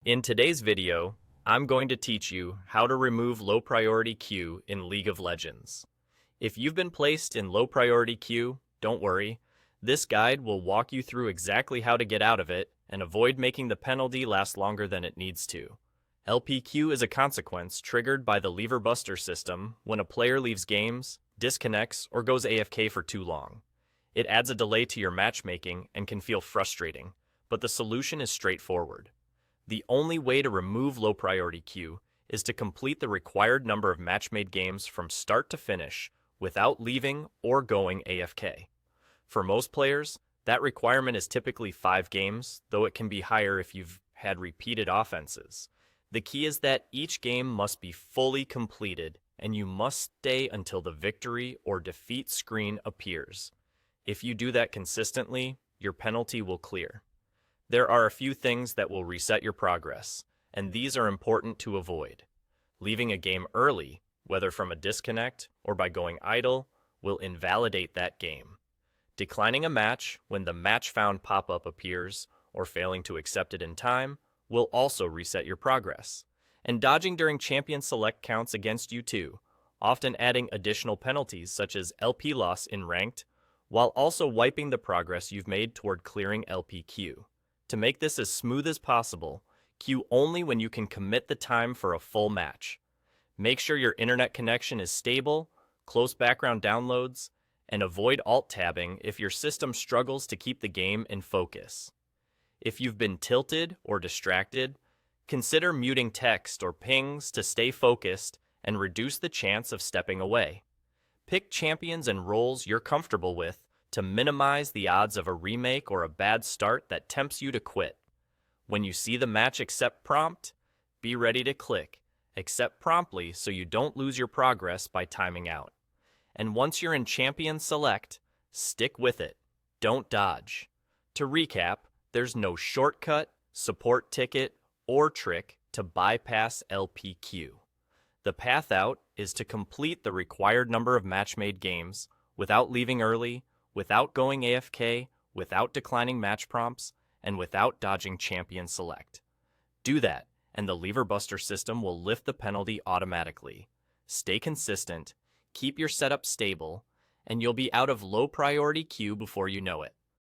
In today's video, I'm going to teach you how to remove low priority queue in League of Legends. If you've been placed in low priority queue, don't worry. This guide will walk you through exactly how to get out of it and avoid making the penalty last longer than it needs to. LPQ is a consequence triggered by the lever buster system when a player leaves games, disconnects, or goes AFK for too long. It adds a delay to your matchmaking and can feel frustrating, but the solution is straightforward. The only way to remove low priority queue is to complete the required number of match-made games from start to finish without leaving or going AFK. For most players, that requirement is typically 5 games, though it can be higher if you've had repeated offenses. The key is that each game must be fully completed, and you must stay until the victory or defeat screen appears. If you do that consistently, your penalty will clear. There are a few things that will reset your progress, and these are important to avoid. Leaving a game early, whether from a disconnect or by going idle, will invalidate that game. Declining a match when the match found pop-up appears or failing to accept it in time will also reset your progress. And dodging during champion select counts against you too, often adding additional penalties such as LP loss in ranked, while also wiping the progress you've made toward clearing LPQ. To make this as smooth as possible, queue only when you can commit the time for a full match. Make sure your internet connection is stable, close background downloads, and avoid alt-tabbing if your system struggles to keep the game in focus. If you've been tilted or distracted, consider muting text or pings to stay focused and reduce the chance of stepping away. Pick champions and roles you're comfortable with to minimize the odds of a remake or a bad start that tempts you to quit. When you see the match accept prompt, be ready to click accept promptly so you don't lose your progress by timing out. And once you're in champion select, stick with it. Don't dodge. To recap, there's no shortcut, support ticket, or trick to bypass LPQ. The path out is to complete the required number of match-made games without leaving early, without going AFK, without declining match prompts, and without dodging champion select. Do that, and the lever buster system will lift the penalty automatically. Stay consistent, keep your setup stable, and you'll be out of low priority queue before you know it.